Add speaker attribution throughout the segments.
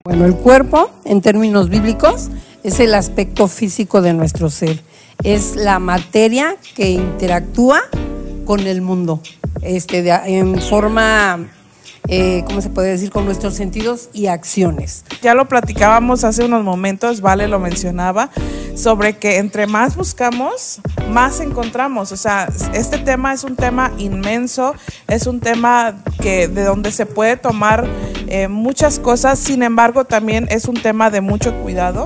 Speaker 1: Bueno, el cuerpo, en términos bíblicos, es el aspecto físico de nuestro ser. Es la materia que interactúa con el mundo, en forma, ¿cómo se puede decir? Con nuestros sentidos y acciones.
Speaker 2: Ya lo platicábamos hace unos momentos, Vale lo mencionaba, sobre que entre más buscamos, más encontramos. O sea, este tema es un tema inmenso, es un tema de donde se puede tomar muchas cosas, sin embargo también es un tema de mucho cuidado,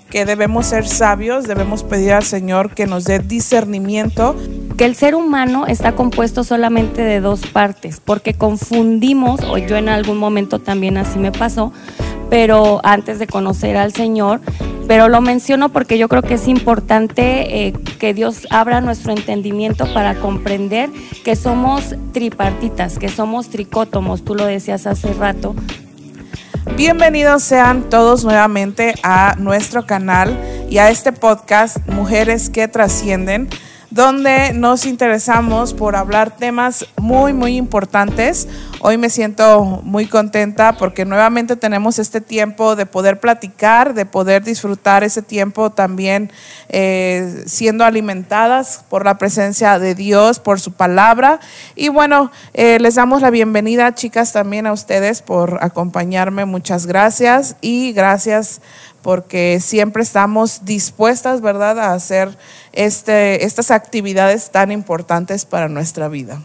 Speaker 2: que debemos ser sabios, debemos pedir al Señor que nos dé discernimiento.
Speaker 3: Que el ser humano está compuesto solamente de dos partes, porque confundimos, o yo en algún momento también así me pasó, pero antes de conocer al Señor, pero lo menciono porque yo creo que es importante que Dios abra nuestro entendimiento para comprender que somos tripartitas, que somos tricótomos, tú lo decías hace rato.
Speaker 2: Bienvenidos sean todos nuevamente a nuestro canal y a este podcast Mujeres que Trascienden, donde nos interesamos por hablar temas muy importantes. Hoy me siento muy contenta porque nuevamente tenemos este tiempo de poder platicar, de poder disfrutar ese tiempo también siendo alimentadas por la presencia de Dios, por su palabra. Y bueno, les damos la bienvenida, chicas, también a ustedes por acompañarme. Muchas gracias y gracias porque siempre estamos dispuestas, ¿verdad?, a hacer estas actividades tan importantes para nuestra vida.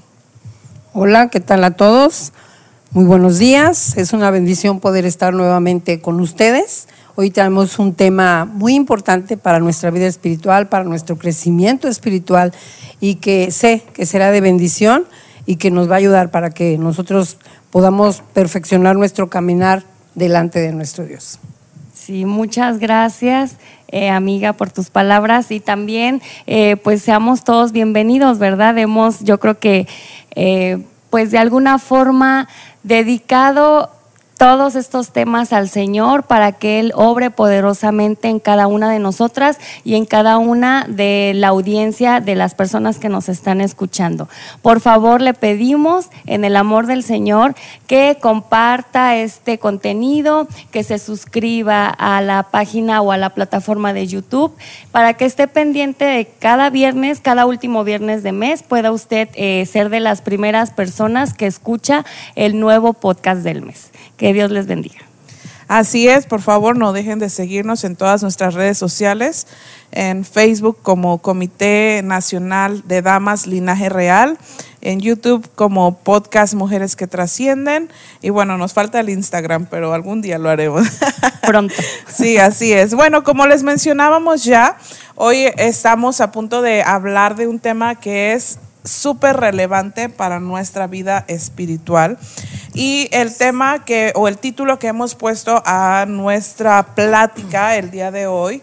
Speaker 1: Hola, ¿qué tal a todos? Muy buenos días. Es una bendición poder estar nuevamente con ustedes. Hoy tenemos un tema muy importante para nuestra vida espiritual, para nuestro crecimiento espiritual, y que sé que será de bendición y que nos va a ayudar para que nosotros podamos perfeccionar nuestro caminar delante de nuestro Dios.
Speaker 3: Sí, muchas gracias, amiga, por tus palabras, y también pues seamos todos bienvenidos, ¿verdad? Yo creo que pues de alguna forma dedicado todos estos temas al Señor para que Él obre poderosamente en cada una de nosotras y en cada una de la audiencia de las personas que nos están escuchando. Por favor, le pedimos en el amor del Señor que comparta este contenido, que se suscriba a la página o a la plataforma de YouTube para que esté pendiente de cada viernes, cada último viernes de mes, pueda usted ser de las primeras personas que escucha el nuevo podcast del mes. Que Dios les bendiga.
Speaker 2: Así es, por favor no dejen de seguirnos en todas nuestras redes sociales, en Facebook como Comité Nacional de Damas Linaje Real, en YouTube como Podcast Mujeres que Trascienden, y bueno, nos falta el Instagram, pero algún día lo haremos.
Speaker 3: Pronto.
Speaker 2: Sí, así es. Bueno, como les mencionábamos ya, hoy estamos a punto de hablar de un tema que es súper relevante para nuestra vida espiritual. Y el tema o el título que hemos puesto a nuestra plática el día de hoy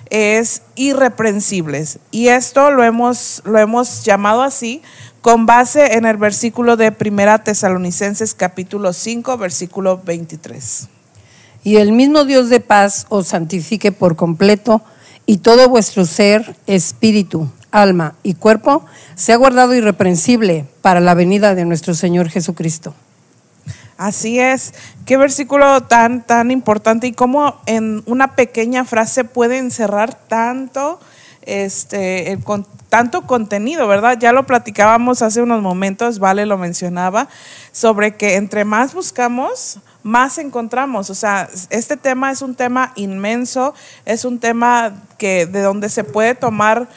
Speaker 2: es Irreprensibles. Y esto lo hemos llamado así con base en el versículo de 1 Tesalonicenses capítulo 5, versículo 23.
Speaker 1: Y el mismo Dios de paz os santifique por completo, y todo vuestro ser, espíritu, alma y cuerpo sea guardado irreprensible para la venida de nuestro Señor Jesucristo.
Speaker 2: Así es. Qué versículo tan importante, y cómo en una pequeña frase puede encerrar tanto tanto contenido, ¿verdad? Ya lo platicábamos hace unos momentos, Vale lo mencionaba, sobre que entre más buscamos, más encontramos. O sea, este tema es un tema inmenso, es un tema de donde se puede tomar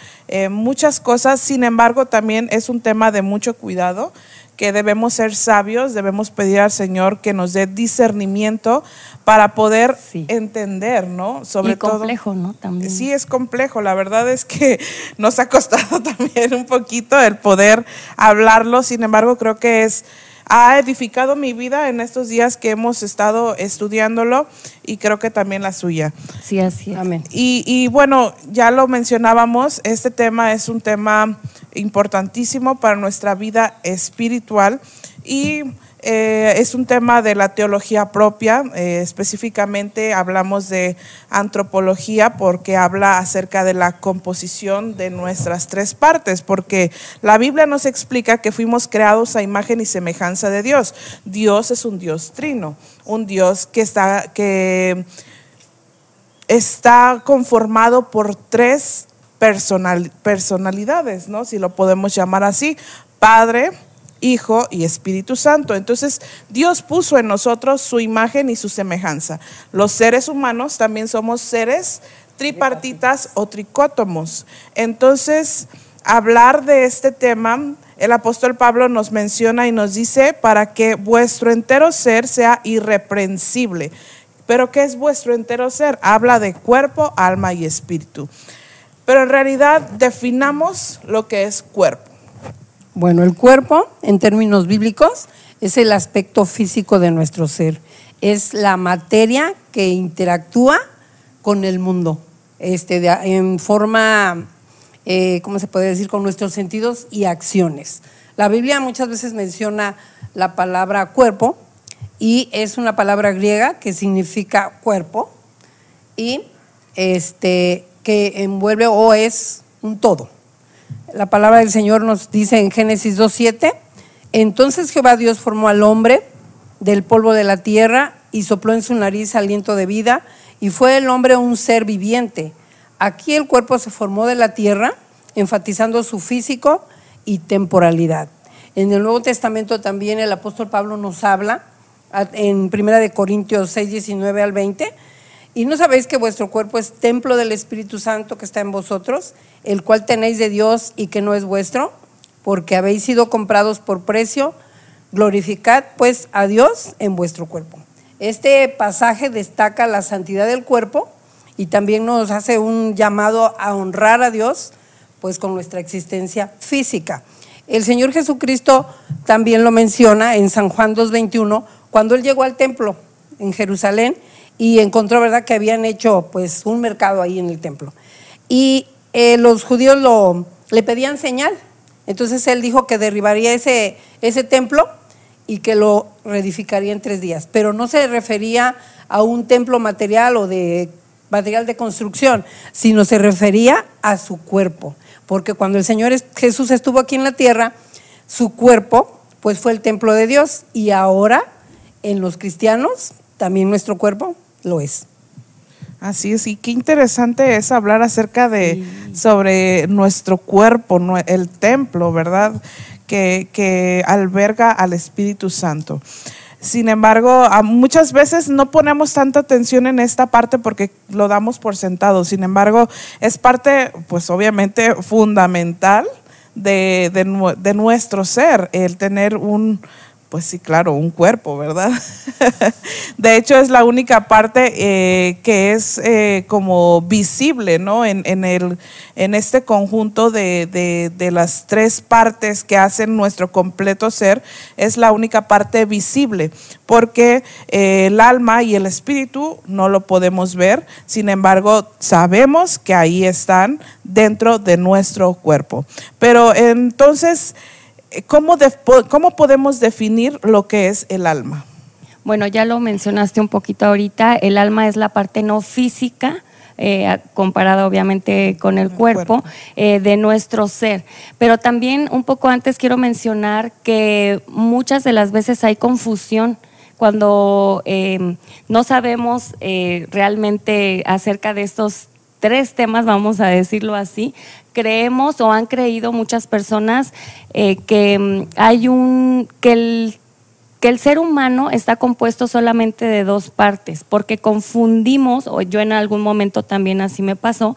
Speaker 2: muchas cosas, sin embargo también es un tema de mucho cuidado, que debemos ser sabios, debemos pedir al Señor que nos dé discernimiento para poder entender, ¿no? Sobre todo.
Speaker 3: Y complejo, ¿no? También.
Speaker 2: Sí, es complejo. La verdad es que nos ha costado también un poquito el poder hablarlo. Sin embargo, creo que ha edificado mi vida en estos días que hemos estado estudiándolo, y creo que también la suya.
Speaker 3: Sí, así es.
Speaker 1: Amén.
Speaker 2: Y bueno, ya lo mencionábamos, este tema es un tema importantísimo para nuestra vida espiritual, y Es un tema de la teología propia, específicamente hablamos de antropología porque habla acerca de la composición de nuestras tres partes, porque la Biblia nos explica que fuimos creados a imagen y semejanza de Dios. Dios es un Dios trino, un Dios que está conformado por tres personalidades, ¿no? Si lo podemos llamar así: Padre, Hijo y Espíritu Santo. Entonces Dios puso en nosotros su imagen y su semejanza. Los seres humanos también somos seres tripartitas o tricótomos. Entonces, hablar de este tema, el apóstol Pablo nos menciona y nos dice: para que vuestro entero ser sea irreprensible. ¿Pero qué es vuestro entero ser? Habla de cuerpo, alma y espíritu. Pero en realidad definamos lo que es cuerpo.
Speaker 1: Bueno, el cuerpo, en términos bíblicos, es el aspecto físico de nuestro ser. Es la materia que interactúa con el mundo, en forma, ¿cómo se puede decir?, con nuestros sentidos y acciones. La Biblia muchas veces menciona la palabra cuerpo, y es una palabra griega que significa cuerpo, y que envuelve o es un todo. La palabra del Señor nos dice en Génesis 2:7: entonces Jehová Dios formó al hombre del polvo de la tierra y sopló en su nariz aliento de vida, y fue el hombre un ser viviente. Aquí el cuerpo se formó de la tierra, enfatizando su físico y temporalidad. En el Nuevo Testamento también el apóstol Pablo nos habla en 1 Corintios 6:19 al 20: y no sabéis que vuestro cuerpo es templo del Espíritu Santo que está en vosotros, el cual tenéis de Dios y que no es vuestro, porque habéis sido comprados por precio. Glorificad pues a Dios en vuestro cuerpo. Este pasaje destaca la santidad del cuerpo y también nos hace un llamado a honrar a Dios pues con nuestra existencia física. El Señor Jesucristo también lo menciona en San Juan 2:21, cuando Él llegó al templo en Jerusalén y encontró, ¿verdad?, que habían hecho pues un mercado ahí en el templo. Y los judíos le pedían señal. Entonces Él dijo que derribaría ese templo y que lo reedificaría en 3 días. Pero no se refería a un templo material o de material de construcción, sino se refería a su cuerpo. Porque cuando el Señor Jesús estuvo aquí en la tierra, su cuerpo pues fue el templo de Dios, y ahora en los cristianos también nuestro cuerpo lo es.
Speaker 2: Así es, y qué interesante es hablar acerca sobre nuestro cuerpo, el templo, ¿verdad?, que alberga al Espíritu Santo. Sin embargo, muchas veces no ponemos tanta atención en esta parte porque lo damos por sentado. Sin embargo, es parte, pues obviamente, fundamental de nuestro ser, el tener pues sí, claro, un cuerpo, ¿verdad? De hecho, es la única parte que es como visible, ¿no? En este conjunto de las 3 partes que hacen nuestro completo ser, es la única parte visible, porque el alma y el espíritu no lo podemos ver. Sin embargo, sabemos que ahí están dentro de nuestro cuerpo. Pero entonces, ¿cómo podemos definir lo que es el alma?
Speaker 3: Bueno, ya lo mencionaste un poquito ahorita. El alma es la parte no física, comparada obviamente con el cuerpo, de nuestro ser. Pero también un poco antes quiero mencionar que muchas de las veces hay confusión cuando no sabemos realmente acerca de estos 3 temas, vamos a decirlo así. Creemos o han creído muchas personas que el ser humano está compuesto solamente de 2 partes, porque confundimos, o yo en algún momento también así me pasó,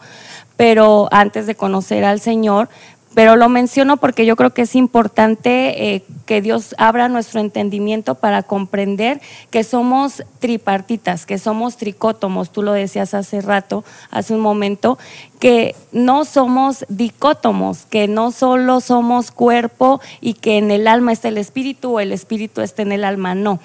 Speaker 3: pero antes de conocer al Señor. Pero lo menciono porque yo creo que es importante que Dios abra nuestro entendimiento para comprender que somos tripartitas, que somos tricótomos. Tú lo decías hace un momento, que no somos dicótomos, que no solo somos cuerpo y que en el alma está el espíritu o el espíritu está en el alma, no.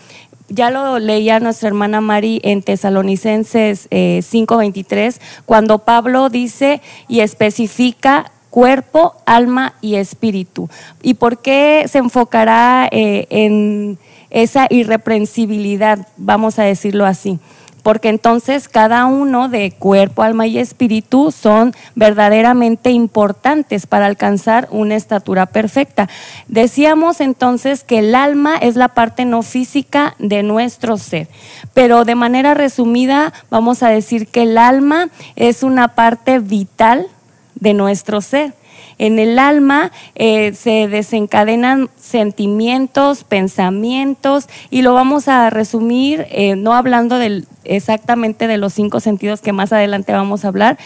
Speaker 3: Ya lo leía nuestra hermana Mari en Tesalonicenses 5:23, cuando Pablo dice y especifica cuerpo, alma y espíritu. ¿Y por qué se enfocará en esa irreprensibilidad, vamos a decirlo así. Porque entonces cada uno de cuerpo, alma y espíritu son verdaderamente importantes para alcanzar una estatura perfecta. Decíamos entonces que el alma es la parte no física de nuestro ser, pero de manera resumida vamos a decir que el alma es una parte vital de nuestro ser. En el alma se desencadenan sentimientos, pensamientos, y lo vamos a resumir no hablando exactamente de los 5 sentidos que más adelante vamos a hablar.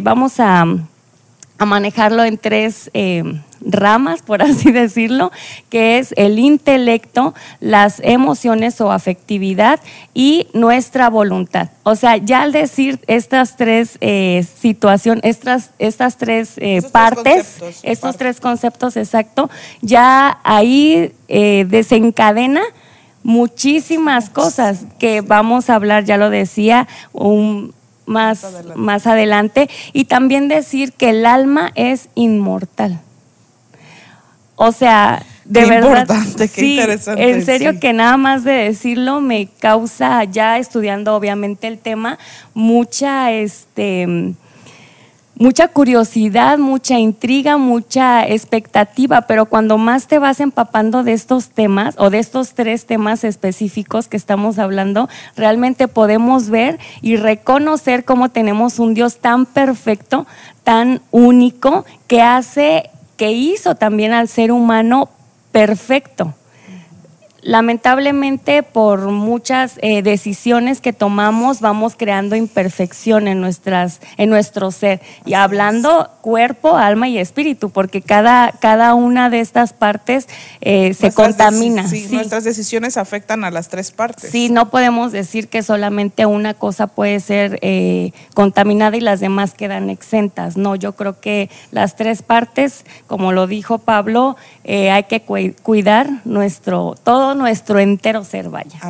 Speaker 3: Vamos a manejarlo en 3 ramas, por así decirlo, que es el intelecto, las emociones o afectividad y nuestra voluntad. O sea, ya al decir estas 3 situaciones, estas 3 partes, estos 3 conceptos, exacto, ya ahí desencadena muchísimas cosas que vamos a hablar, ya lo decía, más adelante, y también decir que el alma es inmortal. O sea, de
Speaker 2: qué
Speaker 3: verdad,
Speaker 2: importante, qué
Speaker 3: sí,
Speaker 2: interesante,
Speaker 3: en serio
Speaker 2: sí.
Speaker 3: que nada más de decirlo me causa, ya estudiando obviamente el tema, mucha curiosidad, mucha intriga, mucha expectativa, pero cuando más te vas empapando de estos temas o de estos 3 temas específicos que estamos hablando, realmente podemos ver y reconocer cómo tenemos un Dios tan perfecto, tan único, que hizo también al ser humano perfecto. Lamentablemente, por muchas decisiones que tomamos, vamos creando imperfección en nuestro ser. Y hablando cuerpo, alma y espíritu, porque cada una de estas partes se contamina.
Speaker 2: Sí, nuestras decisiones afectan a las 3 partes.
Speaker 3: Sí, no podemos decir que solamente una cosa puede ser contaminada y las demás quedan exentas. No, yo creo que las 3 partes, como lo dijo Pablo, hay que cuidar todo nuestro entero ser, vaya.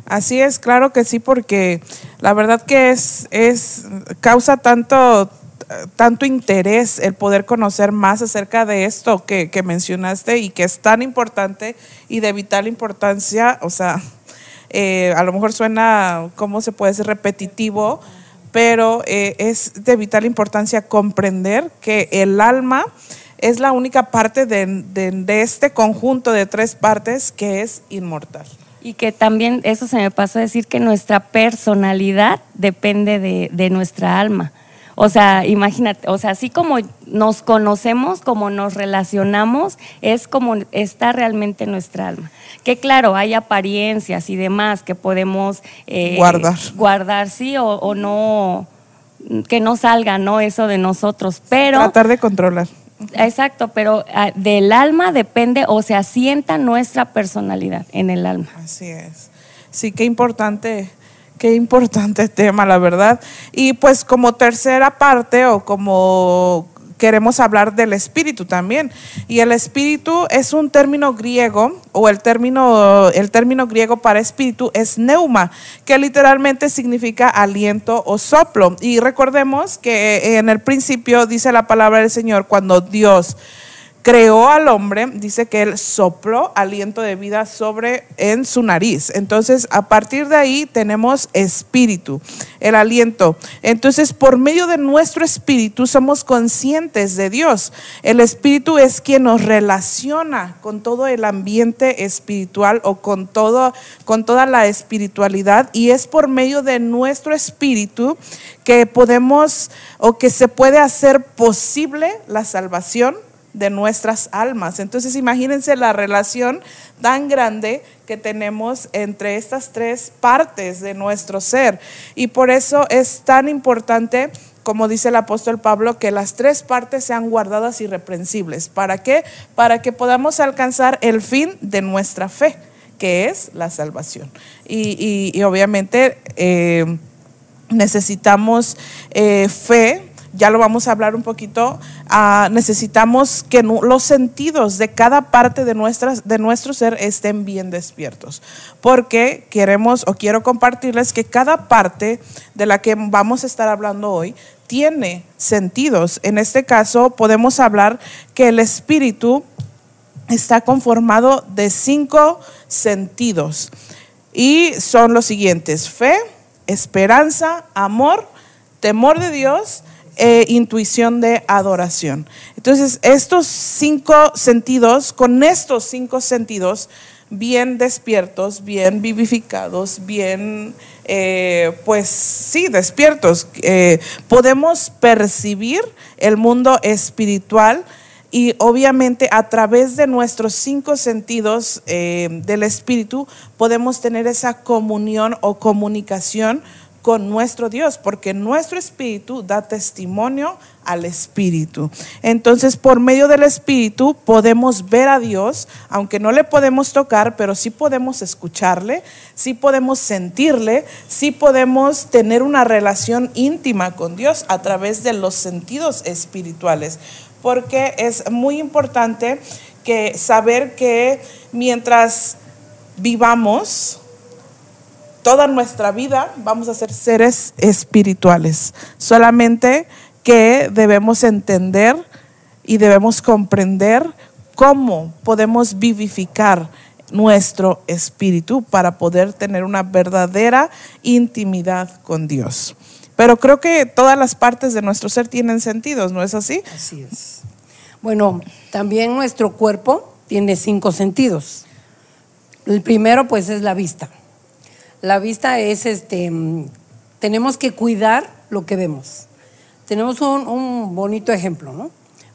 Speaker 2: Así es, claro que sí, porque la verdad que causa tanto interés el poder conocer más acerca de esto que mencionaste y que es tan importante y de vital importancia. O sea, a lo mejor suena, ¿cómo se puede decir?, repetitivo, pero es de vital importancia comprender que el alma es la única parte de este conjunto de 3 partes que es inmortal.
Speaker 3: Y que también, eso se me pasó a decir, que nuestra personalidad depende de nuestra alma. O sea, imagínate, o sea, así como nos conocemos, como nos relacionamos, es como está realmente nuestra alma. Que claro, hay apariencias y demás que podemos guardar, sí, o no, que no salga, ¿no? Eso de nosotros, pero
Speaker 2: tratar de controlar.
Speaker 3: Exacto, pero del alma depende o se asienta nuestra personalidad en el alma.
Speaker 2: Así es. Sí, qué importante tema, la verdad. Y pues como tercera parte, o como queremos hablar del espíritu también. Y el espíritu es un término griego, o el término griego para espíritu es pneuma, que literalmente significa aliento o soplo. Y recordemos que en el principio dice la palabra del Señor, cuando Dios creó al hombre, dice que él sopló aliento de vida en su nariz. Entonces, a partir de ahí tenemos espíritu, el aliento. Entonces, por medio de nuestro espíritu somos conscientes de Dios. El espíritu es quien nos relaciona con todo el ambiente espiritual o con toda la espiritualidad, y es por medio de nuestro espíritu que podemos o que se puede hacer posible la salvación de nuestras almas. Entonces imagínense la relación tan grande que tenemos entre estas 3 partes de nuestro ser, y por eso es tan importante, como dice el apóstol Pablo, que las 3 partes sean guardadas irreprensibles. ¿Para qué? Para que podamos alcanzar el fin de nuestra fe, que es la salvación. Y obviamente necesitamos fe. Ya lo vamos a hablar un poquito. Necesitamos que los sentidos de cada parte de nuestro ser estén bien despiertos, porque quiero compartirles que cada parte de la que vamos a estar hablando hoy tiene sentidos. En este caso podemos hablar que el espíritu está conformado de 5 sentidos y son los siguientes: fe, esperanza, amor, temor de Dios e intuición de adoración. Entonces, estos 5 sentidos, con estos 5 sentidos bien despiertos, bien vivificados, bien, pues sí, despiertos, podemos percibir el mundo espiritual. Y obviamente a través de nuestros 5 sentidos del espíritu podemos tener esa comunión o comunicación con nuestro Dios, porque nuestro espíritu da testimonio al espíritu. Entonces, por medio del espíritu podemos ver a Dios, aunque no le podemos tocar, pero sí podemos escucharle, sí podemos sentirle, sí podemos tener una relación íntima con Dios a través de los sentidos espirituales. Porque es muy importante que saber que mientras vivamos toda nuestra vida vamos a ser seres espirituales. Solamente que debemos entender y debemos comprender cómo podemos vivificar nuestro espíritu para poder tener una verdadera intimidad con Dios. Pero creo que todas las partes de nuestro ser tienen sentidos, ¿no es así?
Speaker 1: Así es. Bueno, también nuestro cuerpo tiene 5 sentidos. El primero, pues, es la vista. La vista es, tenemos que cuidar lo que vemos. Tenemos un bonito ejemplo, ¿no?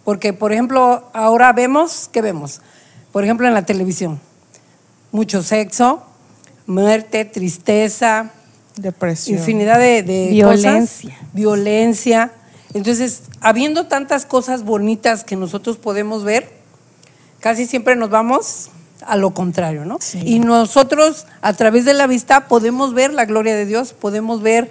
Speaker 1: Porque, por ejemplo, ahora vemos, ¿qué vemos? Por ejemplo, en la televisión, mucho sexo, muerte, tristeza,
Speaker 2: depresión,
Speaker 1: infinidad de
Speaker 3: violencia.
Speaker 1: cosas, violencia. Entonces, habiendo tantas cosas bonitas que nosotros podemos ver, casi siempre nos vamos a lo contrario, ¿no?
Speaker 2: Sí.
Speaker 1: Y nosotros, a través de la vista, podemos ver la gloria de Dios, podemos ver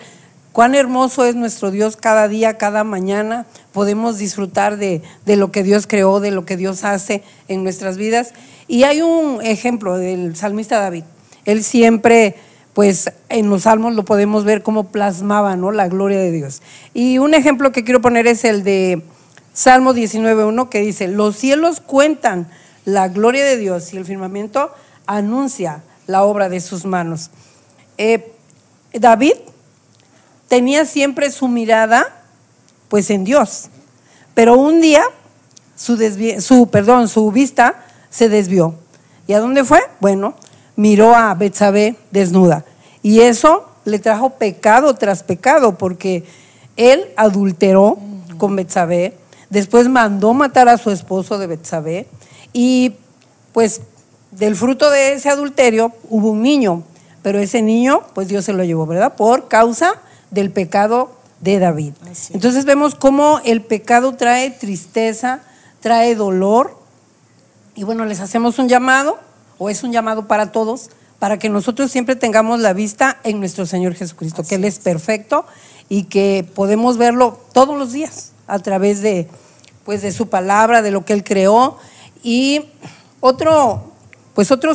Speaker 1: cuán hermoso es nuestro Dios cada día, cada mañana, podemos disfrutar de lo que Dios creó, de lo que Dios hace en nuestras vidas. Y hay un ejemplo del salmista David. Él siempre, pues en los salmos lo podemos ver cómo plasmaba, ¿no?, la gloria de Dios. Y un ejemplo que quiero poner es el de Salmo 19:1, que dice: los cielos cuentan la gloria de Dios y el firmamento anuncia la obra de sus manos. David tenía siempre su mirada pues en Dios, pero un día su vista se desvió. ¿Y a dónde fue? Bueno, miró a Betsabé desnuda, y eso le trajo pecado tras pecado, porque él adulteró con Betsabé, después mandó matar a su esposo de Betsabé, y pues del fruto de ese adulterio hubo un niño, pero ese niño pues Dios se lo llevó, ¿verdad? Por causa del pecado de David. Entonces vemos cómo el pecado trae tristeza, trae dolor, y bueno, les hacemos un llamado, o es un llamado para todos, para que nosotros siempre tengamos la vista en nuestro Señor Jesucristo, que Él es perfecto y que podemos verlo todos los días a través de su palabra, de lo que Él creó. Y otro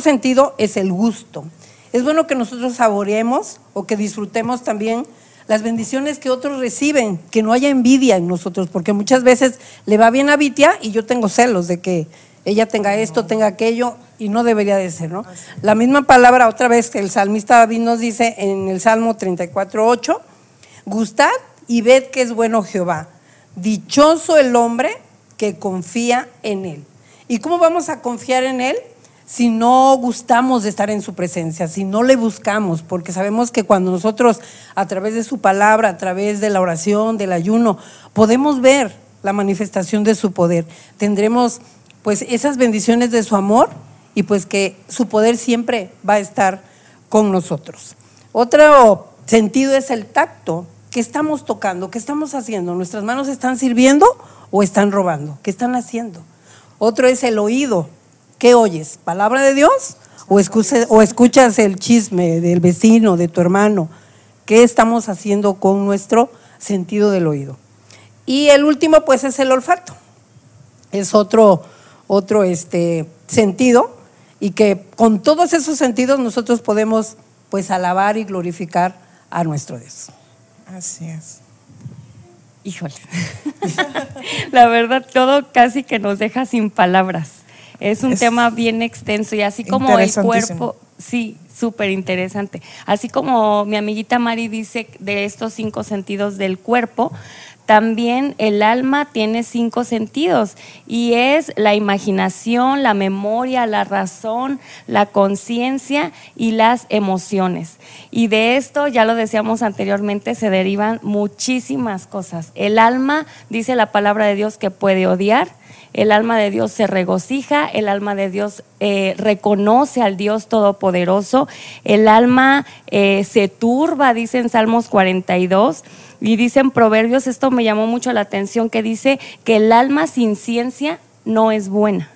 Speaker 1: sentido es el gusto. Es bueno que nosotros saboreemos o que disfrutemos también las bendiciones que otros reciben, que no haya envidia en nosotros, porque muchas veces le va bien a Vitia y yo tengo celos de que ella tenga esto, tenga aquello, y no debería de ser, ¿no? La misma palabra, otra vez, que el salmista David nos dice en el Salmo 34:8: gustad y ved que es bueno Jehová, dichoso el hombre que confía en Él. ¿Y cómo vamos a confiar en Él si no gustamos de estar en su presencia, si no le buscamos? Porque sabemos que cuando nosotros, a través de su palabra, a través de la oración, del ayuno, podemos ver la manifestación de su poder, tendremos pues esas bendiciones de su amor, y pues que su poder siempre va a estar con nosotros. Otro sentido es el tacto. ¿Qué estamos tocando? ¿Qué estamos haciendo? ¿Nuestras manos están sirviendo o están robando? ¿Qué están haciendo? Otro es el oído. ¿Qué oyes? ¿Palabra de Dios? ¿O escuchas el chisme del vecino, de tu hermano? ¿Qué estamos haciendo con nuestro sentido del oído? Y el último pues es el olfato. Es otro sentido, y que con todos esos sentidos nosotros podemos pues alabar y glorificar a nuestro Dios.
Speaker 2: Así es.
Speaker 3: Híjole, la verdad todo casi que nos deja sin palabras. Es un tema bien extenso y así como el cuerpo, sí, súper interesante. Así como mi amiguita Mari dice de estos 5 sentidos del cuerpo, también el alma tiene 5 sentidos y es la imaginación, la memoria, la razón, la conciencia y las emociones. Y de esto, ya lo decíamos anteriormente, se derivan muchísimas cosas. El alma, dice la palabra de Dios, que puede odiar. El alma de Dios se regocija, el alma de Dios reconoce al Dios Todopoderoso, el alma se turba, dice en Salmos 42, y dice en Proverbios, esto me llamó mucho la atención, que dice que el alma sin ciencia no es buena.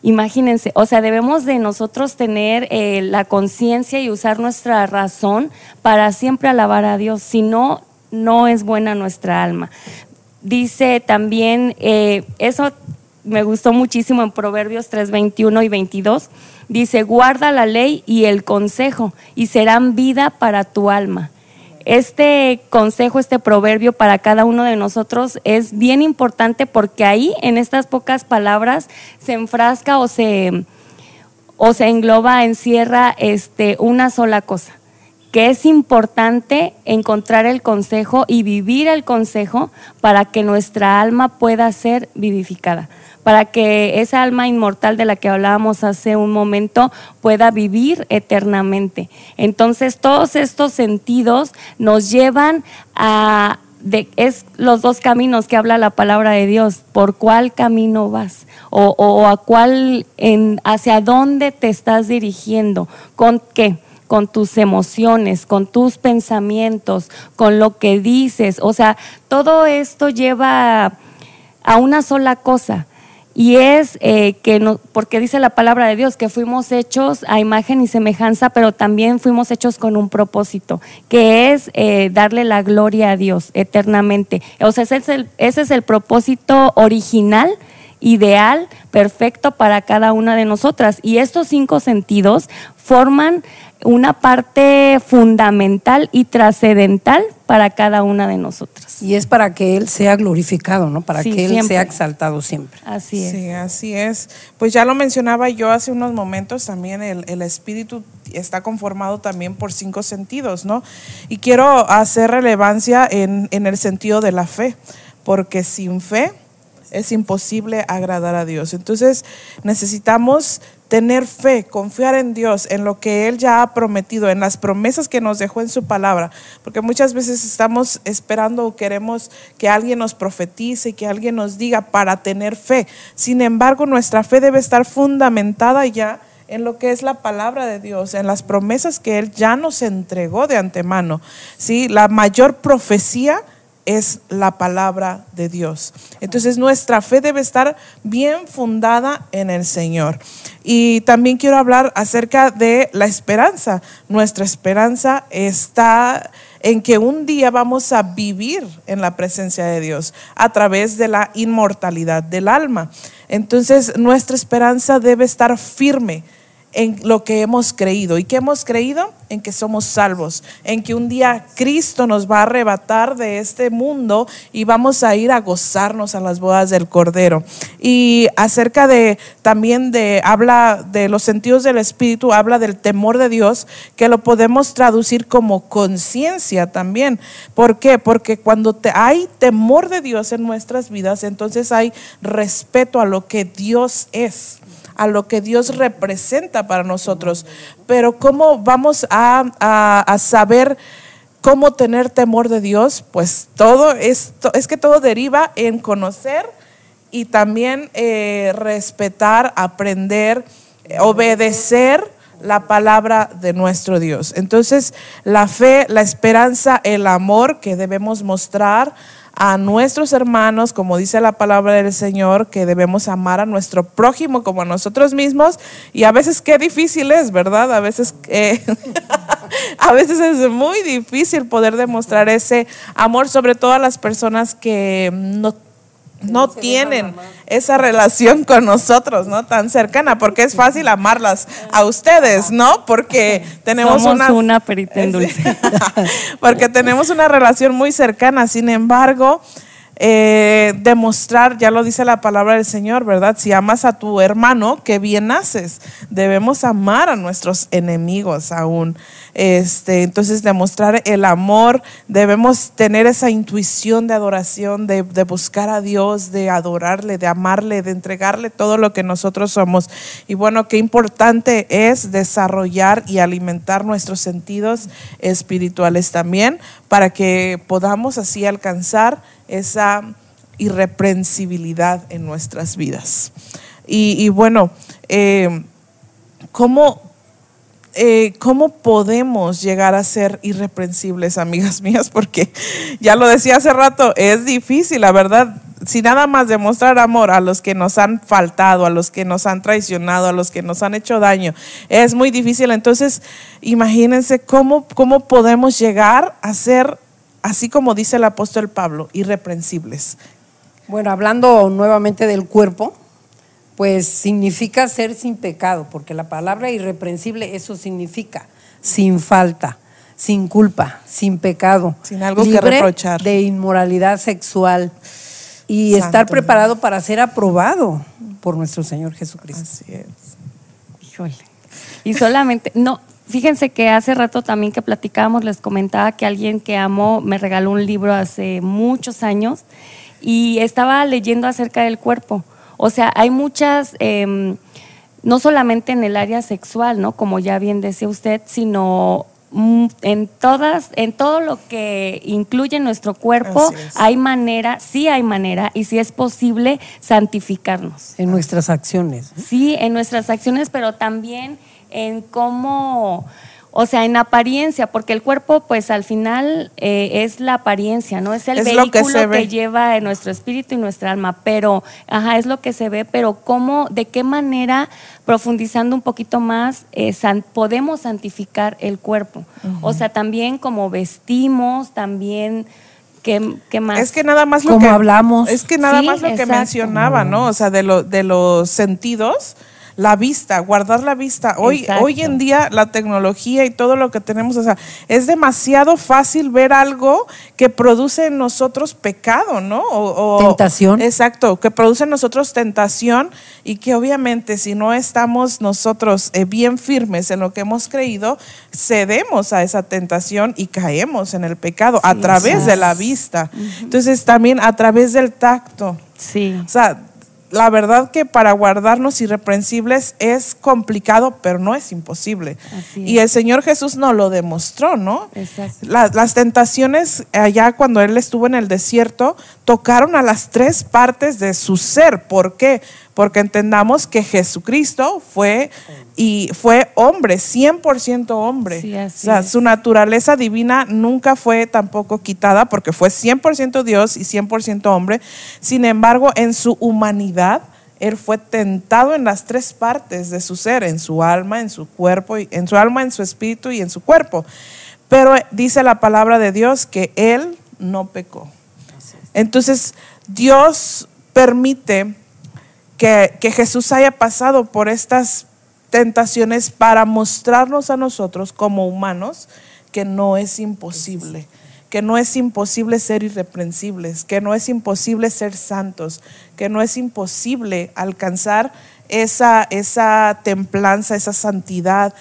Speaker 3: Imagínense, o sea, debemos de nosotros tener la conciencia y usar nuestra razón para siempre alabar a Dios, si no, no es buena nuestra alma. Dice también, eso me gustó muchísimo en Proverbios 3, 21 y 22, dice, guarda la ley y el consejo y serán vida para tu alma. Este consejo, este proverbio para cada uno de nosotros es bien importante porque ahí en estas pocas palabras se enfrasca o se engloba, encierra una sola cosa, que es importante encontrar el consejo y vivir el consejo para que nuestra alma pueda ser vivificada, para que esa alma inmortal de la que hablábamos hace un momento pueda vivir eternamente. Entonces todos estos sentidos nos llevan a es los 2 caminos que habla la palabra de Dios. ¿Por cuál camino vas? O a cuál, hacia dónde te estás dirigiendo. ¿Con qué? Con tus emociones, con tus pensamientos, con lo que dices. O sea, todo esto lleva a una sola cosa. Y es porque dice la palabra de Dios que fuimos hechos a imagen y semejanza, pero también fuimos hechos con un propósito, que es darle la gloria a Dios eternamente. O sea, ese es el propósito original, ideal, perfecto para cada una de nosotras. Y estos 5 sentidos forman una parte fundamental y trascendental para cada una de nosotras.
Speaker 1: Y es para que Él sea glorificado, ¿no? Para que Él
Speaker 3: siempre
Speaker 1: sea exaltado siempre.
Speaker 3: Así es.
Speaker 2: Sí, así es. Pues ya lo mencionaba yo hace unos momentos, también el espíritu está conformado también por 5 sentidos, ¿no? Y quiero hacer relevancia en el sentido de la fe, porque sin fe es imposible agradar a Dios. Entonces necesitamos tener fe, confiar en Dios, en lo que Él ya ha prometido, en las promesas que nos dejó en su palabra, porque muchas veces estamos esperando o queremos que alguien nos profetice, que alguien nos diga para tener fe. Sin embargo, nuestra fe debe estar fundamentada ya en lo que es la palabra de Dios, en las promesas que Él ya nos entregó de antemano. ¿Sí? La mayor profecía es la palabra de Dios. Entonces nuestra fe debe estar bien fundada en el Señor. Y también quiero hablar acerca de la esperanza. Nuestra esperanza está en que un día vamos a vivir en la presencia de Dios a través de la inmortalidad del alma. Entonces nuestra esperanza debe estar firme en lo que hemos creído. ¿Y qué hemos creído? En que somos salvos, en que un día Cristo nos va a arrebatar de este mundo y vamos a ir a gozarnos a las bodas del Cordero. Y acerca de, también habla de los sentidos del Espíritu, habla del temor de Dios, que lo podemos traducir como conciencia también. ¿Por qué? Porque cuando hay temor de Dios en nuestras vidas, entonces hay respeto a lo que Dios es, a lo que Dios representa para nosotros. Pero ¿cómo vamos a saber cómo tener temor de Dios? Pues todo esto, es que todo deriva en conocer y también respetar, aprender, obedecer la palabra de nuestro Dios. Entonces, la fe, la esperanza, el amor que debemos mostrar a nuestros hermanos, como dice la palabra del Señor, que debemos amar a nuestro prójimo como a nosotros mismos. Y a veces qué difícil es, ¿verdad? A veces a veces es muy difícil poder demostrar ese amor, sobre todo a las personas que no tienen esa relación con nosotros, ¿no? Tan cercana, porque es fácil amarlas a ustedes, ¿no? Porque tenemos
Speaker 3: una perita en dulce.
Speaker 2: Porque tenemos una relación muy cercana. Sin embargo, demostrar, ya lo dice la palabra del Señor, ¿verdad? Si amas a tu hermano, qué bien haces. Debemos amar a nuestros enemigos aún. Entonces, demostrar el amor, debemos tener esa intuición de adoración, de buscar a Dios, de adorarle, de amarle, de entregarle todo lo que nosotros somos. Y bueno, qué importante es desarrollar y alimentar nuestros sentidos espirituales también, para que podamos así alcanzar esa irreprensibilidad en nuestras vidas. Y bueno, ¿cómo podemos llegar a ser irreprensibles, amigas mías? Porque ya lo decía hace rato, es difícil, la verdad. Si nada más demostrar amor a los que nos han faltado, a los que nos han traicionado, a los que nos han hecho daño, es muy difícil. Entonces, imagínense cómo podemos llegar a ser, así como dice el apóstol Pablo, irreprensibles.
Speaker 1: Bueno, hablando nuevamente del cuerpo, pues significa ser sin pecado, porque la palabra irreprensible eso significa sin falta, sin culpa, sin pecado,
Speaker 2: sin algo
Speaker 1: libre
Speaker 2: que reprochar,
Speaker 1: de inmoralidad sexual y
Speaker 2: Santo
Speaker 1: estar preparado para ser aprobado por nuestro Señor Jesucristo.
Speaker 2: Así es.
Speaker 3: Híjole. Y solamente, no, fíjense que hace rato también que platicábamos, les comentaba que alguien que amo me regaló un libro hace muchos años y estaba leyendo acerca del cuerpo. O sea, hay muchas, no solamente en el área sexual, ¿no? Como ya bien decía usted, sino en todo lo que incluye nuestro cuerpo, hay manera, y sí es posible santificarnos.
Speaker 1: En nuestras acciones.
Speaker 3: Sí, en nuestras acciones, pero también en cómo, o sea, en apariencia, porque el cuerpo, pues al final es la apariencia, ¿no? Es el vehículo que lleva en nuestro espíritu y nuestra alma, pero, es lo que se ve, pero cómo, de qué manera, profundizando un poquito más, podemos santificar el cuerpo. O sea, también como vestimos, también… ¿Qué más?
Speaker 2: Es que nada más lo
Speaker 1: como
Speaker 2: que
Speaker 1: hablamos.
Speaker 2: Es que nada más lo que mencionaba, ¿no? O sea, de los sentidos, la vista, guardar la vista. Hoy en día la tecnología y todo lo que tenemos, o sea, es demasiado fácil ver algo que produce en nosotros pecado, ¿no?
Speaker 1: Tentación.
Speaker 2: Exacto, que produce en nosotros tentación y que obviamente si no estamos nosotros bien firmes en lo que hemos creído, cedemos a esa tentación y caemos en el pecado a través de la vista. Entonces también a través del tacto.
Speaker 3: Sí.
Speaker 2: O sea, la verdad que para guardarnos irreprensibles es complicado, pero no es imposible. Y el Señor Jesús nos lo demostró, ¿no?
Speaker 3: Exacto.
Speaker 2: Las tentaciones allá cuando Él estuvo en el desierto tocaron a las tres partes de su ser. ¿Por qué? Porque entendamos que Jesucristo fue hombre, 100% hombre.
Speaker 3: Sí,
Speaker 2: o sea, su naturaleza divina nunca fue tampoco quitada porque fue 100% Dios y 100% hombre. Sin embargo, en su humanidad, Él fue tentado en las tres partes de su ser, en su alma, en su cuerpo, en su alma, en su espíritu y en su cuerpo. Pero dice la palabra de Dios que Él no pecó. Entonces, Dios permite que Jesús haya pasado por estas tentaciones para mostrarnos a nosotros como humanos que no es imposible, que no es imposible ser irreprensibles, que no es imposible ser santos, que no es imposible alcanzar esa templanza, esa santidad,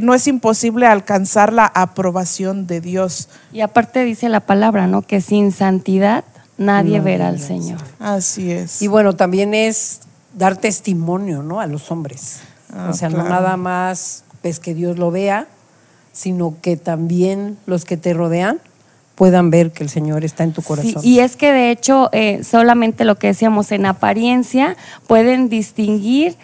Speaker 2: no es imposible alcanzar la aprobación de Dios.
Speaker 3: Y aparte dice la palabra, ¿no? Que sin santidad nadie verá al Señor.
Speaker 2: Así es.
Speaker 1: Y bueno, también es dar testimonio, ¿no? A los hombres. O sea,
Speaker 2: claro.
Speaker 1: No nada más pues que Dios lo vea, sino que también los que te rodean puedan ver que el Señor está en tu corazón.
Speaker 3: Sí, y es que de hecho solamente lo que decíamos en apariencia pueden distinguir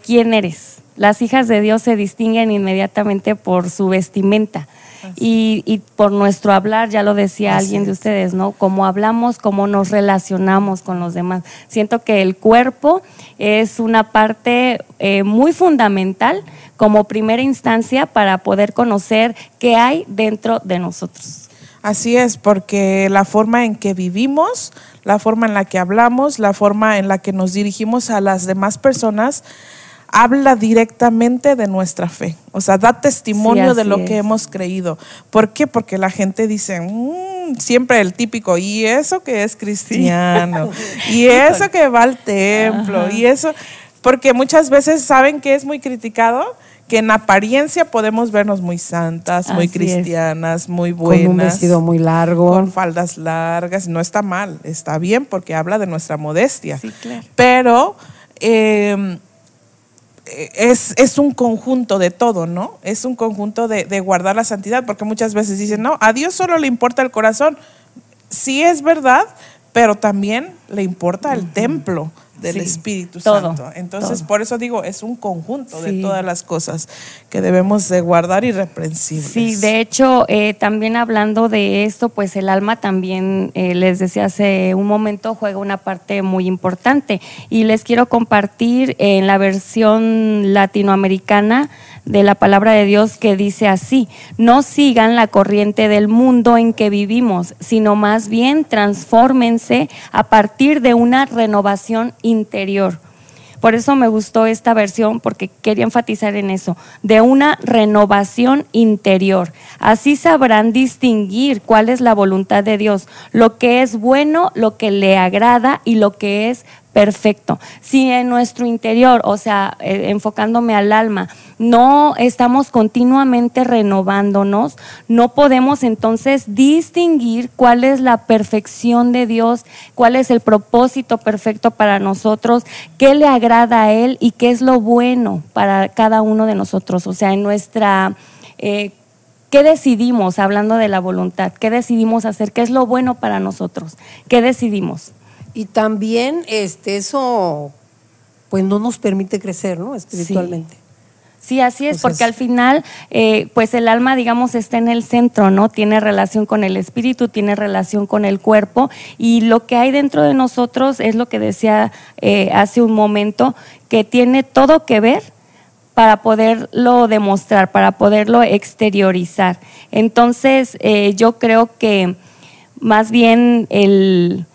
Speaker 3: quién eres. Las hijas de Dios se distinguen inmediatamente por su vestimenta. Y por nuestro hablar, ya lo decía alguien de ustedes, ¿no? Cómo hablamos, cómo nos relacionamos con los demás. Siento que el cuerpo es una parte muy fundamental como primera instancia para poder conocer qué hay dentro de nosotros.
Speaker 2: Así es, porque la forma en que vivimos, la forma en la que hablamos, la forma en la que nos dirigimos a las demás personas, habla directamente de nuestra fe, o sea, da testimonio de lo que hemos creído. ¿Por qué? Porque la gente dice, siempre el típico, y eso que es cristiano, y eso que va al templo, y eso, porque muchas veces saben que es muy criticado, que en apariencia podemos vernos muy santas, muy cristianas, muy buenas.
Speaker 1: Con un vestido muy largo.
Speaker 2: Con faldas largas. No está mal, está bien porque habla de nuestra modestia.
Speaker 3: Sí, claro.
Speaker 2: Pero es un conjunto de todo, ¿no? Es un conjunto de guardar la santidad, porque muchas veces dicen, no, a Dios solo le importa el corazón. Sí es verdad, pero también le importa el templo del Espíritu Santo. Entonces, por eso digo, es un conjunto de todas las cosas que debemos de guardar irreprensibles.
Speaker 3: Sí, de hecho, también hablando de esto, pues el alma también, les decía hace un momento, juega una parte muy importante. Y les quiero compartir en la versión latinoamericana de la palabra de Dios, que dice así: no sigan la corriente del mundo en que vivimos, sino más bien transfórmense a partir de una renovación interior. Por eso me gustó esta versión, porque quería enfatizar en eso, de una renovación interior. Así sabrán distinguir cuál es la voluntad de Dios, lo que es bueno, lo que le agrada y lo que es perfecto. Si en nuestro interior, o sea, enfocándome al alma, no estamos continuamente renovándonos, no podemos entonces distinguir cuál es la perfección de Dios, cuál es el propósito perfecto para nosotros, qué le agrada a Él y qué es lo bueno para cada uno de nosotros. O sea, en nuestra ¿qué decidimos, hablando de la voluntad? ¿Qué decidimos hacer? ¿Qué es lo bueno para nosotros? ¿Qué decidimos?
Speaker 1: Y también eso pues no nos permite crecer, ¿no? Espiritualmente.
Speaker 3: Sí, así es, porque al final pues el alma, digamos, está en el centro, ¿no? Tiene relación con el espíritu, tiene relación con el cuerpo, y lo que hay dentro de nosotros es lo que decía hace un momento, que tiene todo que ver para poderlo demostrar, para poderlo exteriorizar. Entonces yo creo que más bien el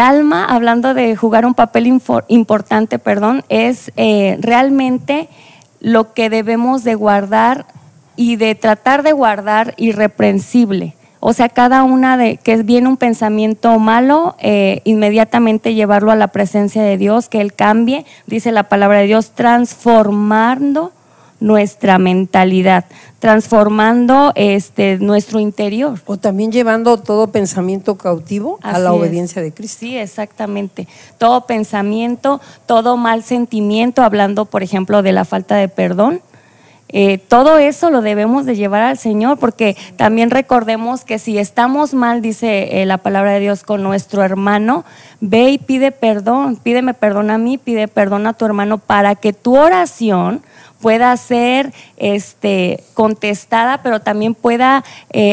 Speaker 3: alma, hablando de jugar un papel importante, es realmente lo que debemos de guardar y de tratar de guardar irreprensible. O sea, cada una que viene un pensamiento malo, inmediatamente llevarlo a la presencia de Dios, que Él cambie, dice la palabra de Dios, transformando nuestra mentalidad, transformando nuestro interior.
Speaker 1: O también llevando todo pensamiento cautivo a la obediencia de Cristo.
Speaker 3: Sí, exactamente. Todo pensamiento, todo mal sentimiento, hablando por ejemplo de la falta de perdón, todo eso lo debemos de llevar al Señor, porque también recordemos que si estamos mal, dice la palabra de Dios, con nuestro hermano, ve y pide perdón, pídeme perdón a mí, pide perdón a tu hermano, para que tu oración pueda ser contestada, pero también pueda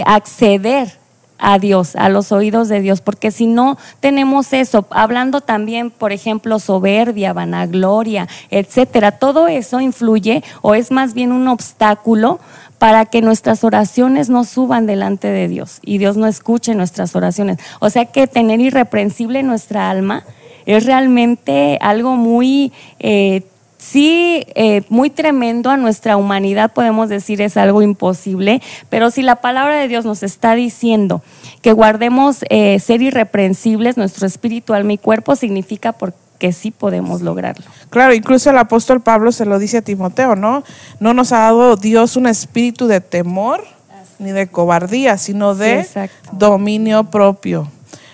Speaker 3: acceder a Dios, a los oídos de Dios, porque si no tenemos eso, hablando también, por ejemplo, soberbia, vanagloria, etcétera, todo eso influye o es más bien un obstáculo para que nuestras oraciones no suban delante de Dios y Dios no escuche nuestras oraciones. O sea que tener irreprensible nuestra alma es realmente algo muy muy tremendo. A nuestra humanidad podemos decir es algo imposible, pero si la palabra de Dios nos está diciendo que guardemos ser irreprensibles, nuestro espíritu, alma y cuerpo, significa que sí podemos lograrlo.
Speaker 2: Claro, incluso el apóstol Pablo se lo dice a Timoteo, ¿no? No nos ha dado Dios un espíritu de temor ni de cobardía, sino de dominio propio.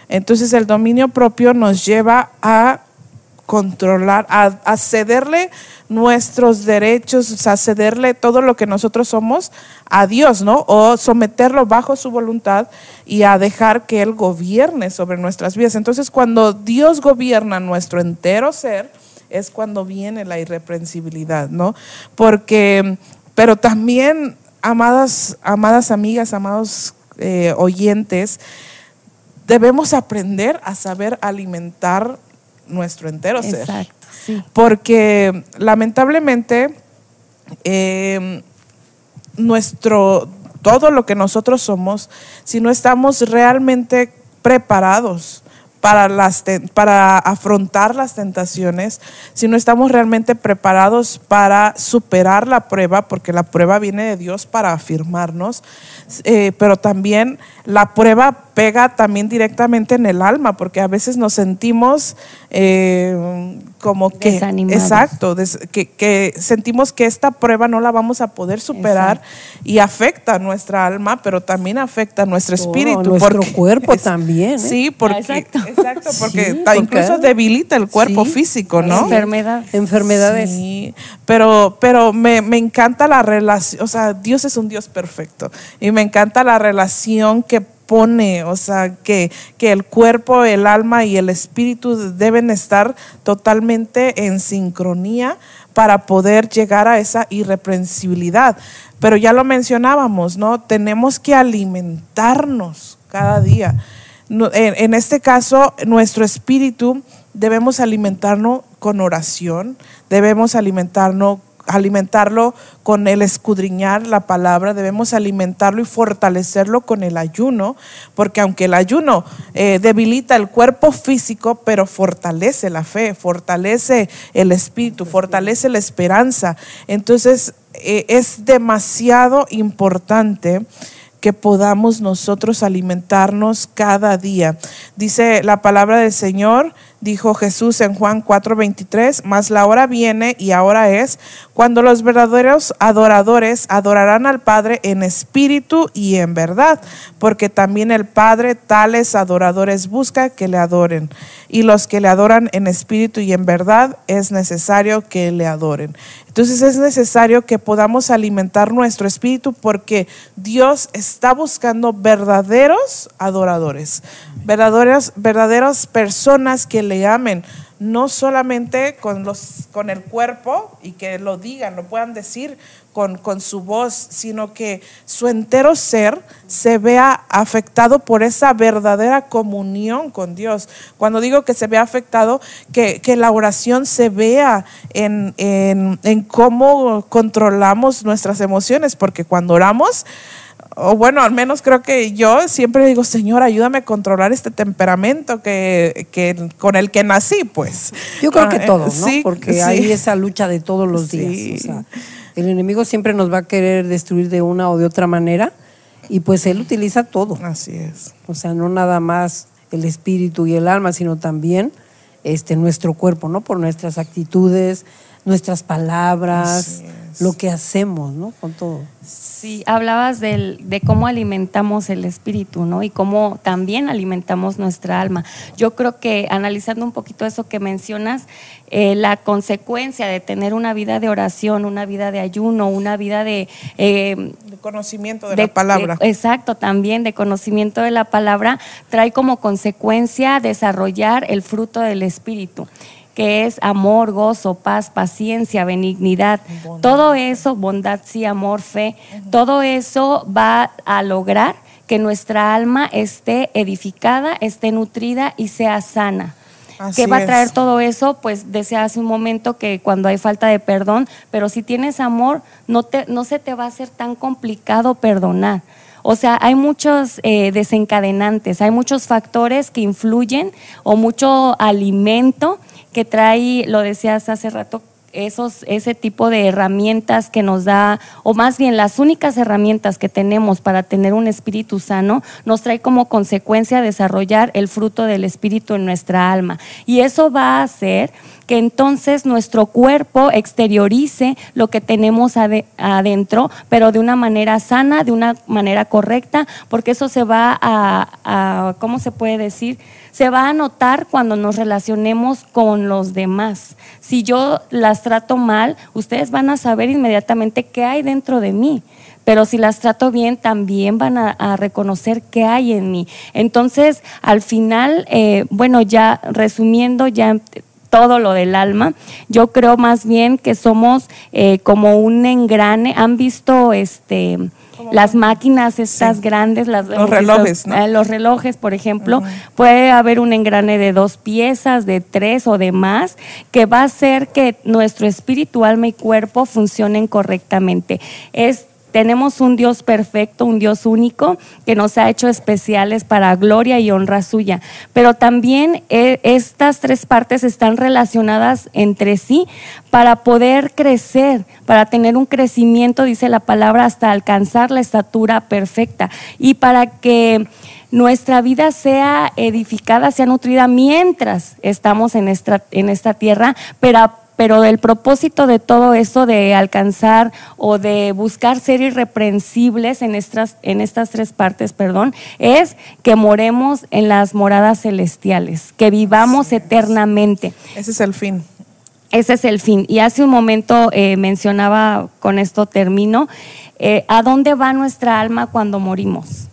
Speaker 2: Entonces el dominio propio nos lleva a controlar, a cederle nuestros derechos, a cederle todo lo que nosotros somos a Dios, ¿no? O someterlo bajo su voluntad y a dejar que Él gobierne sobre nuestras vidas. Entonces, cuando Dios gobierna nuestro entero ser, es cuando viene la irreprensibilidad, ¿no? Pero también, amadas amigas, amados oyentes, debemos aprender a saber alimentar nuestro entero ser.
Speaker 3: Exacto, sí.
Speaker 2: Porque lamentablemente todo lo que nosotros somos, si no estamos realmente preparados para afrontar las tentaciones, si no estamos realmente preparados para superar la prueba, porque la prueba viene de Dios para afirmarnos, pero también la prueba pega también directamente en el alma, porque a veces nos sentimos como que
Speaker 3: desanimados.
Speaker 2: Exacto, que sentimos que esta prueba no la vamos a poder superar. Exacto. Y afecta a nuestra alma, pero también afecta a nuestro espíritu,
Speaker 1: nuestro cuerpo también, ¿eh?
Speaker 2: Sí, porque porque
Speaker 1: sí,
Speaker 2: incluso debilita el cuerpo físico, ¿no?
Speaker 3: Enfermedades.
Speaker 2: Sí, pero me encanta la relación, o sea, Dios es un Dios perfecto y me encanta la relación que pone, o sea, que el cuerpo, el alma y el espíritu deben estar totalmente en sincronía para poder llegar a esa irreprensibilidad. Pero ya lo mencionábamos, ¿no? Tenemos que alimentarnos cada día. En este caso, nuestro espíritu debemos alimentarnos con oración, debemos alimentarlo con el escudriñar la palabra, debemos alimentarlo y fortalecerlo con el ayuno, porque aunque el ayuno debilita el cuerpo físico, pero fortalece la fe, fortalece el espíritu, fortalece la esperanza. Entonces es demasiado importante que podamos nosotros alimentarnos cada día. Dice la palabra del Señor, dijo Jesús en Juan 4:23, mas la hora viene y ahora es cuando los verdaderos adoradores adorarán al Padre en espíritu y en verdad, porque también el Padre tales adoradores busca que le adoren, y los que le adoran en espíritu y en verdad es necesario que le adoren. Entonces es necesario que podamos alimentar nuestro espíritu, porque Dios está buscando verdaderos adoradores, verdaderas personas que le amen, no solamente con el cuerpo y que lo digan, lo puedan decir con su voz, sino que su entero ser se vea afectado por esa verdadera comunión con Dios. Cuando digo que se vea afectado, que la oración se vea en cómo controlamos nuestras emociones, porque cuando oramos, o bueno, al menos creo que yo siempre digo, Señor, ayúdame a controlar este temperamento que con el que nací, pues.
Speaker 1: Yo creo que todos, ¿no?
Speaker 2: Sí,
Speaker 1: porque
Speaker 2: sí.
Speaker 1: hay esa lucha de todos los días.
Speaker 2: Sí.
Speaker 1: O sea, el enemigo siempre nos va a querer destruir de una o de otra manera, y pues él utiliza todo.
Speaker 2: Así es.
Speaker 1: O sea, no nada más el espíritu y el alma, sino también nuestro cuerpo, ¿no? Por nuestras actitudes, nuestras palabras, lo que hacemos, ¿no? Con todo.
Speaker 3: Sí, hablabas de cómo alimentamos el espíritu, ¿no? Y cómo también alimentamos nuestra alma. Yo creo que analizando un poquito eso que mencionas, la consecuencia de tener una vida de oración, una vida de ayuno, una vida de
Speaker 2: conocimiento de la palabra.
Speaker 3: Exacto, también de conocimiento de la palabra, trae como consecuencia desarrollar el fruto del espíritu, que es amor, gozo, paz, paciencia, benignidad, bondad. Todo eso, bondad, sí, amor, fe, todo eso va a lograr que nuestra alma esté edificada, esté nutrida y sea sana. ¿Qué va a traer todo eso? Pues decía hace un momento que cuando hay falta de perdón, pero si tienes amor, no se te va a hacer tan complicado perdonar. O sea, hay muchos desencadenantes, hay muchos factores que influyen, o mucho alimento que trae, lo decías hace rato, ese tipo de herramientas que nos da, o más bien las únicas herramientas que tenemos para tener un espíritu sano, nos trae como consecuencia desarrollar el fruto del espíritu en nuestra alma. Y eso va a hacer que entonces nuestro cuerpo exteriorice lo que tenemos adentro, pero de una manera sana, de una manera correcta, porque eso se va a ¿cómo se puede decir? Se va a notar cuando nos relacionemos con los demás. Si yo las trato mal, ustedes van a saber inmediatamente qué hay dentro de mí. Pero si las trato bien, también van a reconocer qué hay en mí. Entonces, al final, bueno, ya resumiendo ya todo lo del alma, yo creo más bien que somos como un engrane. ¿Han visto las máquinas estas grandes? Los relojes, ¿no? Los relojes, por ejemplo, puede haber un engrane de 2 piezas, de 3 o de más, que va a hacer que nuestro espíritu, alma y cuerpo funcionen correctamente. Es tenemos un Dios perfecto, un Dios único, que nos ha hecho especiales para gloria y honra suya. Pero también estas tres partes están relacionadas entre sí para poder crecer, para tener un crecimiento, dice la palabra, hasta alcanzar la estatura perfecta. Y para que nuestra vida sea edificada, sea nutrida mientras estamos en esta tierra, pero el propósito de todo eso, de alcanzar o de buscar ser irreprensibles en estas tres partes, es que moremos en las moradas celestiales, que vivamos eternamente.
Speaker 2: Ese es el fin.
Speaker 3: Ese es el fin. Y hace un momento mencionaba, con esto termino, ¿a dónde va nuestra alma cuando morimos?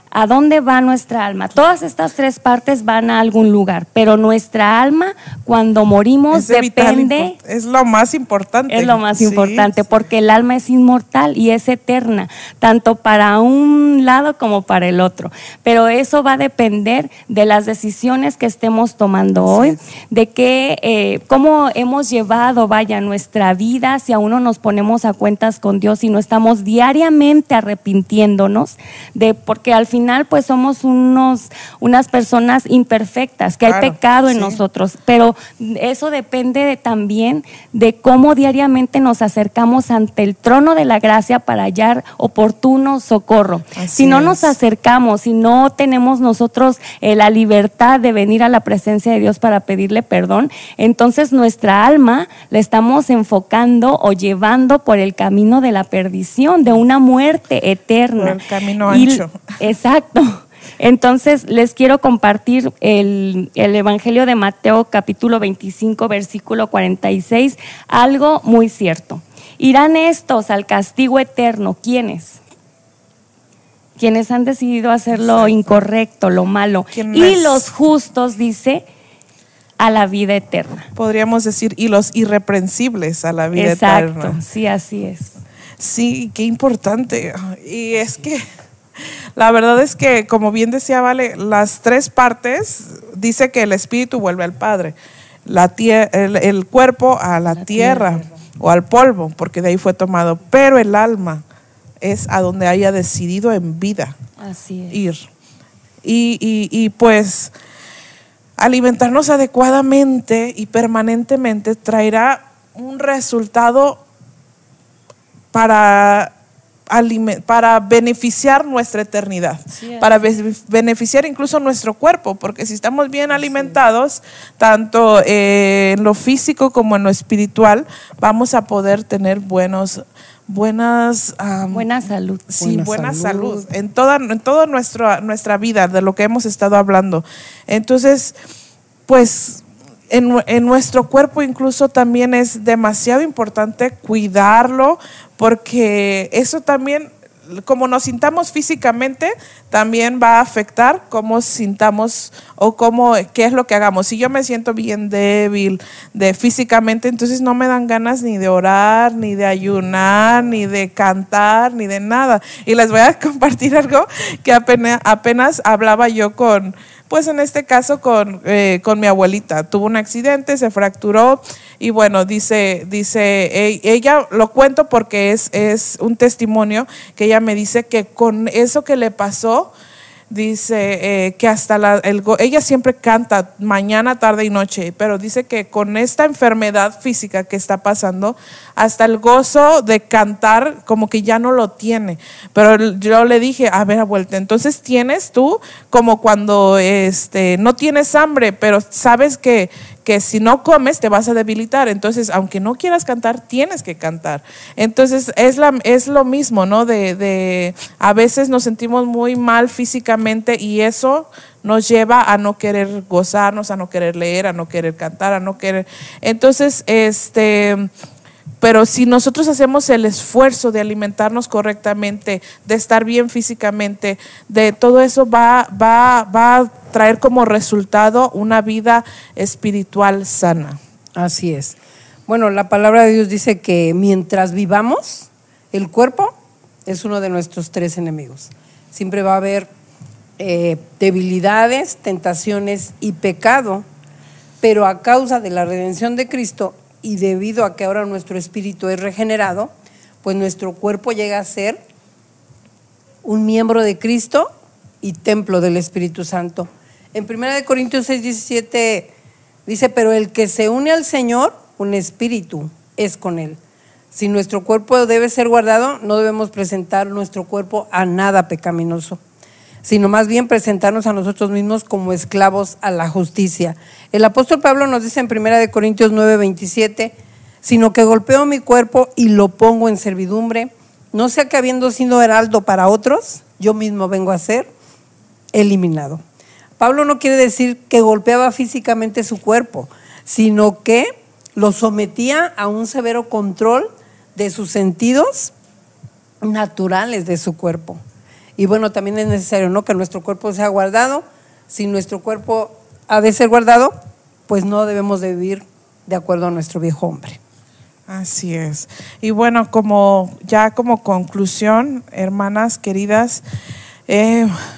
Speaker 3: ¿A dónde va nuestra alma? Todas estas tres partes van a algún lugar, pero nuestra alma cuando morimos depende…
Speaker 2: Es lo más importante.
Speaker 3: Es lo más importante, porque el alma es inmortal y es eterna, tanto para un lado como para el otro. Pero eso va a depender de las decisiones que estemos tomando hoy, de cómo hemos llevado, nuestra vida, si aún no nos ponemos a cuentas con Dios y no estamos diariamente arrepintiéndonos, porque al final pues somos unas personas imperfectas, que hay pecado en nosotros, pero eso depende también de cómo diariamente nos acercamos ante el trono de la gracia para hallar oportuno socorro. Si no nos acercamos, si no tenemos nosotros la libertad de venir a la presencia de Dios para pedirle perdón, entonces nuestra alma la estamos enfocando o llevando por el camino de la perdición, de una muerte eterna.
Speaker 2: Por el camino ancho.
Speaker 3: Exacto. Entonces les quiero compartir el Evangelio de Mateo capítulo 25 versículo 46, algo muy cierto. Irán estos al castigo eterno. ¿Quiénes? Quienes han decidido hacer lo incorrecto, lo malo. Y los justos, dice, a la vida eterna.
Speaker 2: Podríamos decir, y los irreprensibles a la vida eterna.
Speaker 3: Exacto, sí, así es.
Speaker 2: Sí, qué importante. Y es que la verdad es que, como bien decía Vale, las tres partes, dice que el espíritu vuelve al Padre, el cuerpo a la tierra o al polvo, porque de ahí fue tomado, pero el alma es a donde haya decidido en vida ir. Y pues alimentarnos adecuadamente y permanentemente traerá un resultado para beneficiar nuestra eternidad, para beneficiar incluso nuestro cuerpo, porque si estamos bien alimentados, tanto en lo físico como en lo espiritual, vamos a poder tener buena
Speaker 3: salud.
Speaker 2: Sí, buena salud en toda nuestra vida, de lo que hemos estado hablando. Entonces, pues en nuestro cuerpo incluso también es demasiado importante cuidarlo, porque eso también, como nos sintamos físicamente, también va a afectar cómo sintamos o qué es lo que hagamos. Si yo me siento bien débil físicamente, entonces no me dan ganas ni de orar, ni de ayunar, ni de cantar, ni de nada. Y les voy a compartir algo que apenas hablaba yo pues en este caso con mi abuelita. Tuvo un accidente, se fracturó y bueno, dice ella, lo cuento porque es un testimonio que ella me dice que con eso que le pasó, dice que hasta ella siempre canta mañana, tarde y noche, pero dice que con esta enfermedad física que está pasando, hasta el gozo de cantar como que ya no lo tiene. Pero yo le dije, a ver, abuelita, entonces tienes tú como cuando no tienes hambre, pero sabes que si no comes te vas a debilitar, entonces aunque no quieras cantar, tienes que cantar. Entonces es lo mismo, ¿no? A veces nos sentimos muy mal físicamente y eso nos lleva a no querer gozarnos, a no querer leer, a no querer cantar, a no querer… Entonces, pero si nosotros hacemos el esfuerzo de alimentarnos correctamente, de estar bien físicamente, de todo eso va a traer como resultado una vida espiritual sana.
Speaker 1: Así es. Bueno, la palabra de Dios dice que mientras vivamos, el cuerpo es uno de nuestros tres enemigos. Siempre va a haber debilidades, tentaciones y pecado, pero a causa de la redención de Cristo y debido a que ahora nuestro espíritu es regenerado, pues nuestro cuerpo llega a ser un miembro de Cristo y templo del Espíritu Santo. En 1 Corintios 6:17 dice, pero el que se une al Señor, un espíritu es con Él. Si nuestro cuerpo debe ser guardado, no debemos presentar nuestro cuerpo a nada pecaminoso, sino más bien presentarnos a nosotros mismos como esclavos a la justicia. El apóstol Pablo nos dice en 1 Corintios 9:27, sino que golpeo mi cuerpo y lo pongo en servidumbre, no sea que habiendo sido heraldo para otros, yo mismo vengo a ser eliminado. Pablo no quiere decir que golpeaba físicamente su cuerpo, sino que lo sometía a un severo control de sus sentidos naturales de su cuerpo. Y bueno, también es necesario, ¿no?, que nuestro cuerpo sea guardado. Si nuestro cuerpo ha de ser guardado, pues no debemos de vivir de acuerdo a nuestro viejo hombre.
Speaker 2: Así es. Y bueno, como conclusión, hermanas queridas,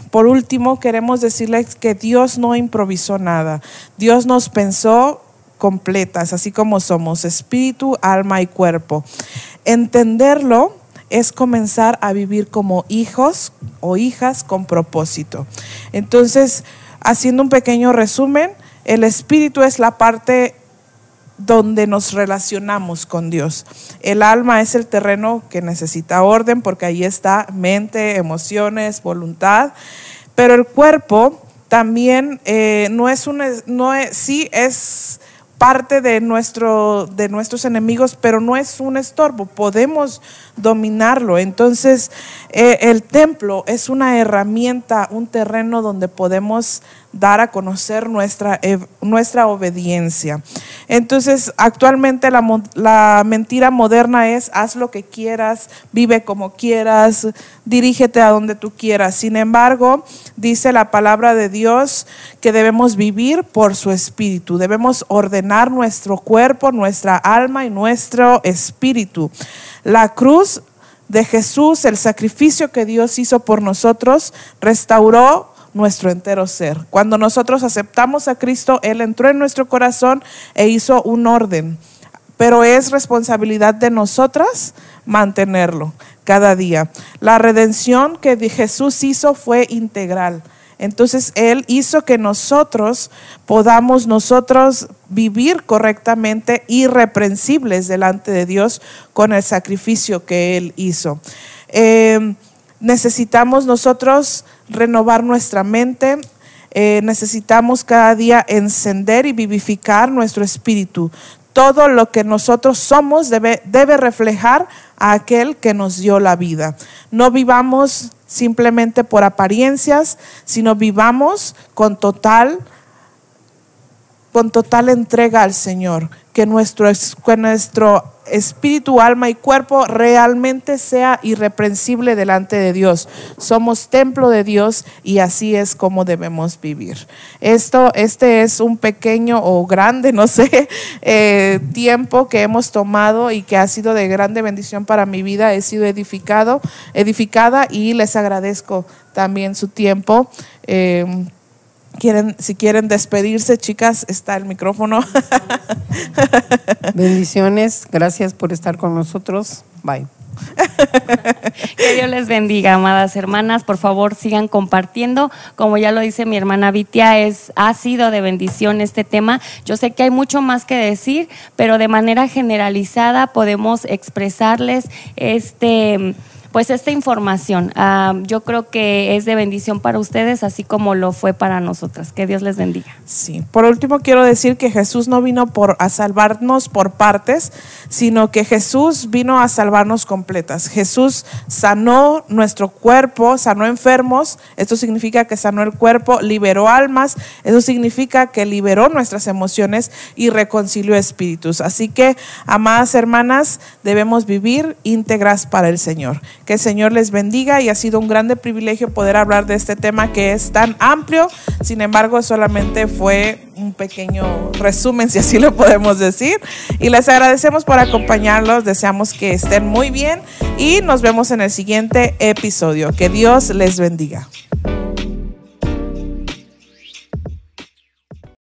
Speaker 2: por último queremos decirles que Dios no improvisó nada. Dios nos pensó completas, así como somos, espíritu, alma y cuerpo. Entenderlo es comenzar a vivir como hijos o hijas con propósito. Entonces, haciendo un pequeño resumen, el espíritu es la parte donde nos relacionamos con Dios. El alma es el terreno que necesita orden, porque ahí está mente, emociones, voluntad. Pero el cuerpo también sí es parte de nuestros enemigos, pero no es un estorbo, podemos dominarlo. Entonces, el templo es una herramienta, un terreno donde podemos dar a conocer nuestra obediencia. Entonces, actualmente la mentira moderna es: haz lo que quieras, vive como quieras, dirígete a donde tú quieras. Sin embargo, dice la palabra de Dios que debemos vivir por su espíritu, debemos ordenar nuestro cuerpo, nuestra alma y nuestro espíritu. La cruz de Jesús, el sacrificio que Dios hizo por nosotros, restauró nuestro entero ser. Cuando nosotros aceptamos a Cristo, Él entró en nuestro corazón e hizo un orden, pero es responsabilidad de nosotras mantenerlo cada día. La redención que Jesús hizo fue integral. Entonces Él hizo que nosotros podamos vivir correctamente, irreprensibles delante de Dios con el sacrificio que Él hizo. Necesitamos nosotros renovar nuestra mente, necesitamos cada día encender y vivificar nuestro espíritu. Todo lo que nosotros somos debe reflejar a aquel que nos dio la vida. No vivamos simplemente por apariencias, sino vivamos con total entrega al Señor. Que nuestro espíritu, alma y cuerpo realmente sea irreprensible delante de Dios. Somos templo de Dios y así es como debemos vivir. Este es un pequeño o grande, no sé, tiempo que hemos tomado y que ha sido de grande bendición para mi vida. He sido edificada y les agradezco también su tiempo. Si quieren despedirse, chicas, está el micrófono.
Speaker 1: Bendiciones, gracias por estar con nosotros. Bye.
Speaker 3: Que Dios les bendiga, amadas hermanas. Por favor, sigan compartiendo. Como ya lo dice mi hermana Vitia, ha sido de bendición este tema. Yo sé que hay mucho más que decir, pero de manera generalizada podemos expresarles esta información. Yo creo que es de bendición para ustedes, así como lo fue para nosotras. Que Dios les bendiga.
Speaker 2: Sí. Por último, quiero decir que Jesús no vino a salvarnos por partes, sino que Jesús vino a salvarnos completas. Jesús sanó nuestro cuerpo, sanó enfermos. Esto significa que sanó el cuerpo, liberó almas. Eso significa que liberó nuestras emociones y reconcilió espíritus. Así que, amadas hermanas, debemos vivir íntegras para el Señor. Que el Señor les bendiga, y ha sido un grande privilegio poder hablar de este tema que es tan amplio. Sin embargo, solamente fue un pequeño resumen, si así lo podemos decir, y les agradecemos por acompañarlos. Deseamos que estén muy bien y nos vemos en el siguiente episodio. Que Dios les bendiga.